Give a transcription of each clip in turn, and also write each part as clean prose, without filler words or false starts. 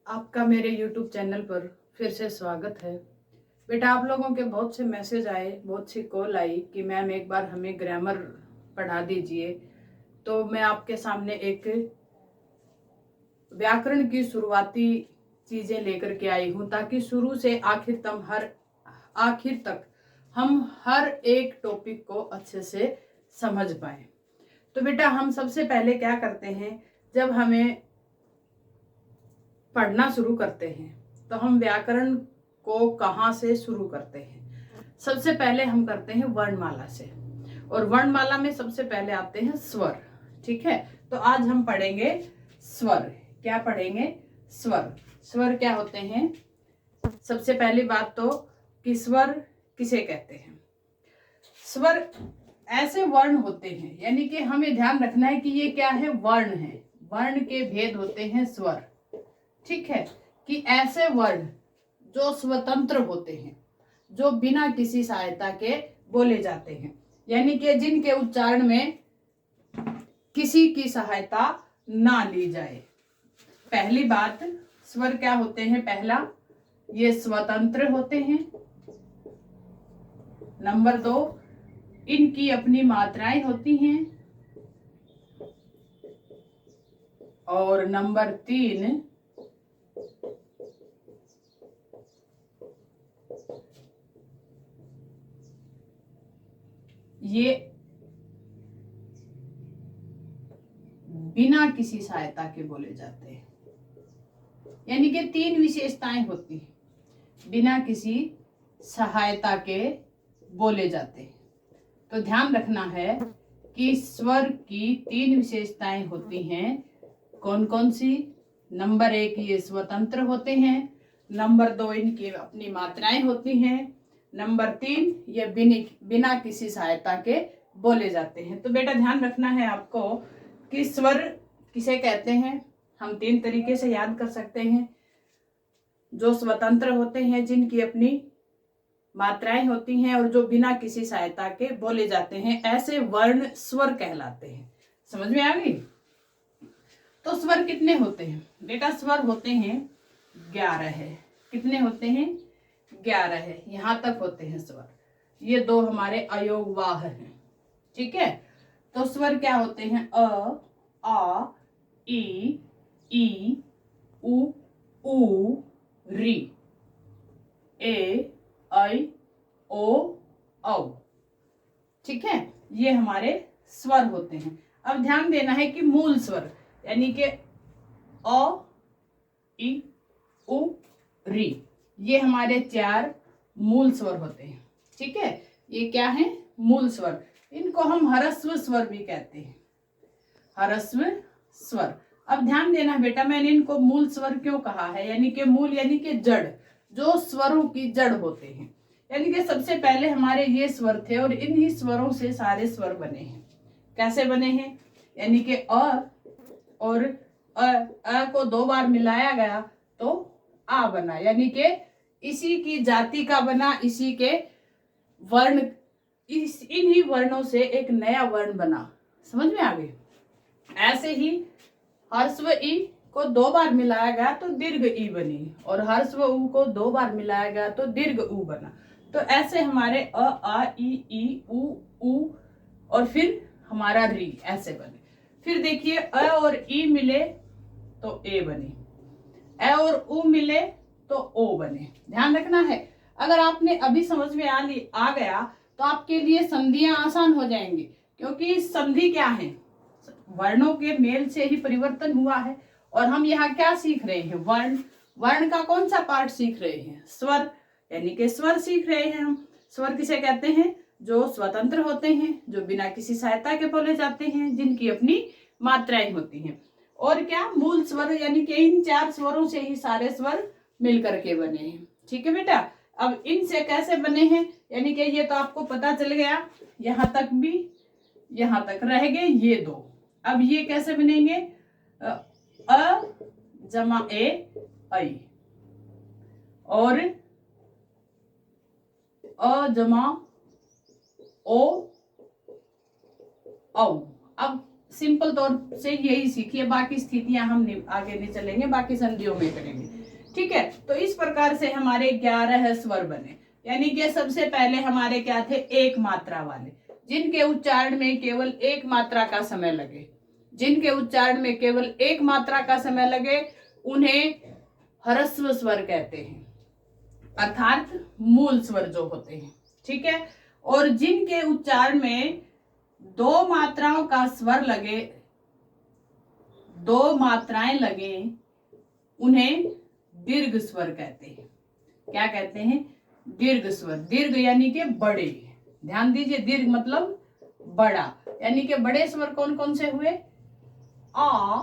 आपका मेरे YouTube channel पर फिर से स्वागत है। बेटा, आप लोगों के बहुत से मैसेज आए, बहुत सी कॉल आई कि मैम एक बार हमें ग्रामर पढ़ा दीजिए। तो मैं आपके सामने एक व्याकरण की शुरुआती चीज़ें लेकर के आई हूँ, ताकि शुरू से आखिर तक हम हर एक टॉपिक को अच्छे से समझ पाए। तो बेटा, हम सबसे पहले क्या करते हैं, जब हमें पढ़ना शुरू करते हैं तो हम व्याकरण को कहाँ से शुरू करते हैं। सबसे पहले हम करते हैं वर्णमाला से, और वर्णमाला में सबसे पहले आते हैं स्वर। ठीक है, तो आज हम पढ़ेंगे स्वर। क्या पढ़ेंगे? स्वर। स्वर क्या होते हैं? सबसे पहली बात तो कि स्वर किसे कहते हैं। स्वर ऐसे वर्ण होते हैं, यानी कि हमें ध्यान रखना है कि ये क्या है, वर्ण है। वर्ण के भेद होते हैं स्वर। ठीक है, कि ऐसे वर्ण जो स्वतंत्र होते हैं, जो बिना किसी सहायता के बोले जाते हैं, यानी कि जिनके उच्चारण में किसी की सहायता ना ली जाए। पहली बात, स्वर क्या होते हैं? पहला, ये स्वतंत्र होते हैं। नंबर 2, इनकी अपनी मात्राएं होती हैं। और नंबर 3, ये बिना किसी सहायता के बोले जाते हैं, यानी कि 3 विशेषताएं होती हैं, बिना किसी सहायता के बोले जाते हैं। तो ध्यान रखना है कि स्वर की 3 विशेषताएं होती हैं। कौन कौन सी? नंबर 1, ये स्वतंत्र होते हैं। नंबर 2, इनकी अपनी मात्राएं होती हैं। नंबर 3, ये बिना किसी सहायता के बोले जाते हैं। तो बेटा, ध्यान रखना है आपको कि स्वर किसे कहते हैं। हम 3 तरीके से याद कर सकते हैं। जो स्वतंत्र होते हैं, जिनकी अपनी मात्राएं होती हैं और जो बिना किसी सहायता के बोले जाते हैं, ऐसे वर्ण स्वर कहलाते हैं। समझ में आ गई? तो स्वर कितने होते हैं बेटा? स्वर होते हैं 11 है। कितने होते हैं? 11 है। यहां तक होते हैं स्वर। ये 2 हमारे अयोगवाह हैं। ठीक है, तो स्वर क्या होते हैं? अ, आ, ई, उ, ऊ, री, ए, ऐ, ओ, औ। ठीक है, ये हमारे स्वर होते हैं। अब ध्यान देना है कि मूल स्वर, यानी कि अ, ई, उ, री, ये हमारे 4 मूल स्वर होते हैं। ठीक है, ये क्या है? मूल स्वर। इनको हम ह्रस्व स्वर भी कहते हैं। ह्रस्व स्वर। अब ध्यान देना बेटा, मैंने इनको मूल स्वर क्यों कहा है? यानी कि मूल यानी कि जड़, जो स्वरों की जड़ होते हैं। यानी कि सबसे पहले हमारे ये स्वर थे और इन्हीं स्वरों से सारे स्वर बने हैं। कैसे बने हैं? यानी कि अ और अ को 2 बार मिलाया गया तो आ बना, यानी कि इसी की जाति का बना, इसी के वर्ण, इन्हीं वर्णों से एक नया वर्ण बना। समझ में आ गई? ऐसे ही ह्रस्व ई को 2 बार मिलाया गया तो दीर्घ ई बनी, और ह्रस्व उ को 2 बार मिलाया गया तो दीर्घ उ बना। तो ऐसे हमारे अ, आ, ई, उ और फिर हमारा री ऐसे बने। फिर देखिए, अ और ई मिले तो ए बने, अ और उ मिले तो ओ बने। ध्यान रखना है, अगर आपने अभी समझ में आ गया तो आपके लिए संधियां आसान हो जाएंगी, क्योंकि संधि क्या है? वर्णों के मेल से ही परिवर्तन हुआ है। और हम यहाँ क्या सीख रहे हैं? वर्ण। वर्ण का कौन सा पार्ट सीख रहे हैं? स्वर, यानी कि स्वर सीख रहे हैं हम। स्वर किसे कहते हैं? जो स्वतंत्र होते हैं, जो बिना किसी सहायता के बोले जाते हैं, जिनकी अपनी मात्राएं होती हैं। और क्या? मूल स्वर, यानी कि इन 4 स्वरों से ही सारे स्वर मिलकर के बने हैं। ठीक है बेटा, अब इनसे कैसे बने हैं, यानी कि ये तो आपको पता चल गया। यहां तक भी, यहां तक रह गए ये 2। अब ये कैसे बनेंगे? अ जमा ए, ऐ, और अ जमा ओ, औ। अब सिंपल तौर से यही सीखिए, बाकी स्थितियां हम आगे नहीं चलेंगे, बाकी संधियों में करेंगे। ठीक है, तो इस प्रकार से हमारे 11 स्वर बने। यानी कि सबसे पहले हमारे क्या थे, एक मात्रा वाले, जिनके उच्चारण में केवल एक मात्रा का समय लगे, जिनके उच्चारण में केवल एक मात्रा का समय लगे उन्हें ह्रस्व स्वर कहते हैं, अर्थात मूल स्वर जो होते हैं। ठीक है, और जिनके उच्चारण में दो मात्राओं का स्वर लगे, दो मात्राएं लगे, उन्हें दीर्घ स्वर कहते हैं। क्या कहते हैं, दीर्घ स्वर। दीर्घ यानी कि बड़े, ध्यान दीजिए, दीर्घ मतलब बड़ा, यानी कि बड़े स्वर कौन कौन से हुए, आ,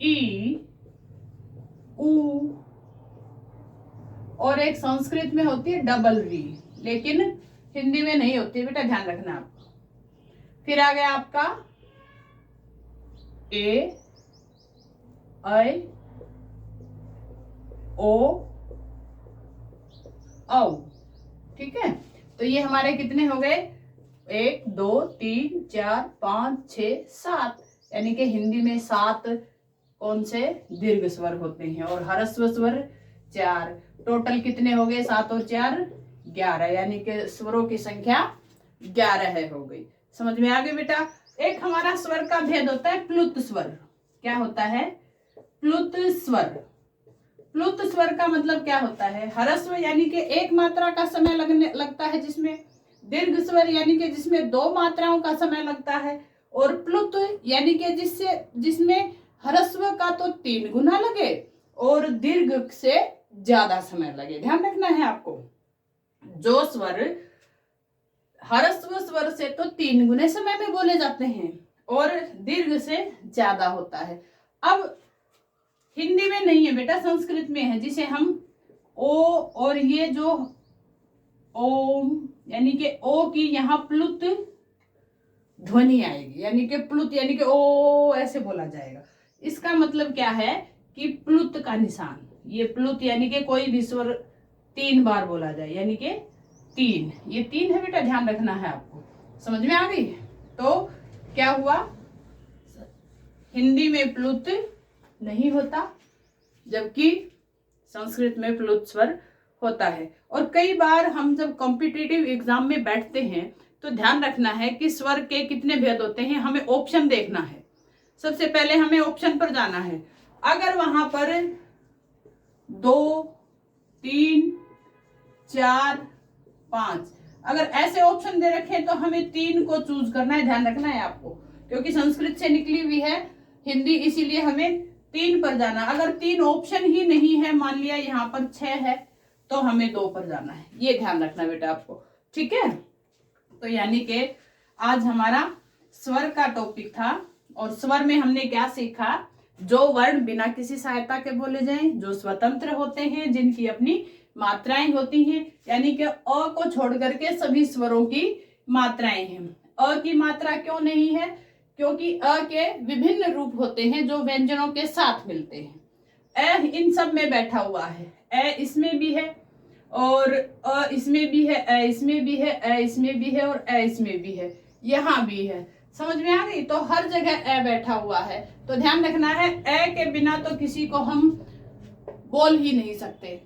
ई, उ, और एक संस्कृत में होती है डबल री, लेकिन हिंदी में नहीं होती बेटा, ध्यान रखना आपको। फिर आ गया आपका ए, ऐ, ओ, औ। ठीक है, तो ये हमारे कितने हो गए, 1 2 3 4 5 6 7, यानी कि हिंदी में 7 कौन से दीर्घ स्वर होते हैं और ह्रस्व स्वर 4। टोटल कितने हो गए, 7 और 4 11, यानी कि स्वरों की संख्या 11 हो गई। समझ में आ गई बेटा। एक हमारा स्वर का भेद होता है प्लुत स्वर। क्या होता है, प्लुत स्वर। प्लुत स्वर का मतलब क्या होता है, ह्रस्व यानी कि एक मात्रा का समय लगता है जिसमें, दीर्घ स्वर यानी कि जिसमें दो मात्राओं का समय लगता है, और प्लुत यानी कि जिसमें ह्रस्व का तो 3 गुना लगे और दीर्घ से ज्यादा समय लगे। ध्यान रखना है आपको, जो स्वर ह्रस्व स्वर से तो 3 गुने समय में बोले जाते हैं और दीर्घ से ज्यादा होता है। अब हिंदी में नहीं है बेटा, संस्कृत में है, जिसे हम ओ, और ये जो ओम यानी कि ओ की यहाँ प्लुत ध्वनि आएगी, यानी कि प्लुत यानी कि ओ ऐसे बोला जाएगा। इसका मतलब क्या है कि प्लुत का निशान, ये प्लुत यानी कि कोई भी स्वर 3 बार बोला जाए, यानी कि 3, ये 3 है बेटा, ध्यान रखना है आपको। समझ में आ गई। तो क्या हुआ, हिंदी में प्लुत नहीं होता, जबकि संस्कृत में प्लुत स्वर होता है। और कई बार हम जब कॉम्पिटिटिव एग्जाम में बैठते हैं तो ध्यान रखना है कि स्वर के कितने भेद होते हैं, हमें ऑप्शन देखना है। सबसे पहले हमें ऑप्शन पर जाना है। अगर वहां पर 2 3 4 5 अगर ऐसे ऑप्शन दे रखे तो हमें 3 को चूज करना है, ध्यान रखना है आपको, क्योंकि संस्कृत से निकली हुई है हिंदी, इसीलिए हमें 3 पर जाना। अगर 3 ऑप्शन ही नहीं है, मान लिया यहाँ पर 6 है, तो हमें 2 पर जाना है, ये ध्यान रखना बेटा आपको। ठीक है, तो यानी कि आज हमारा स्वर का टॉपिक था, और स्वर में हमने क्या सीखा, जो वर्ण बिना किसी सहायता के बोले जाएं, जो स्वतंत्र होते हैं, जिनकी अपनी मात्राएं होती हैं, यानी कि अ को छोड़ करके सभी स्वरों की मात्राएं हैं। अ की मात्रा क्यों नहीं है, क्योंकि अ के विभिन्न रूप होते हैं जो व्यंजनों के साथ मिलते हैं। अ इन सब में बैठा हुआ है, अ इसमें भी है, और अ इसमें भी है, अ इसमें भी है, अ इसमें भी है, और अ इसमें भी है, यहाँ भी है। समझ में आ गई। तो हर जगह अ बैठा हुआ है, तो ध्यान रखना है, अ के बिना तो किसी को हम बोल ही नहीं सकते,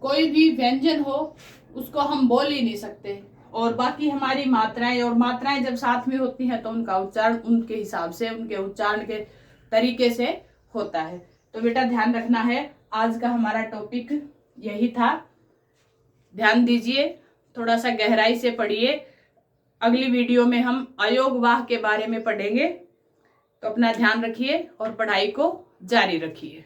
कोई भी व्यंजन हो उसको हम बोल ही नहीं सकते। और बाकी हमारी मात्राएं, और मात्राएं जब साथ में होती हैं तो उनका उच्चारण उनके हिसाब से, उनके उच्चारण के तरीके से होता है। तो बेटा ध्यान रखना है, आज का हमारा टॉपिक यही था। ध्यान दीजिए, थोड़ा सा गहराई से पढ़िए। अगली वीडियो में हम अयोगवाह के बारे में पढ़ेंगे। तो अपना ध्यान रखिए और पढ़ाई को जारी रखिए।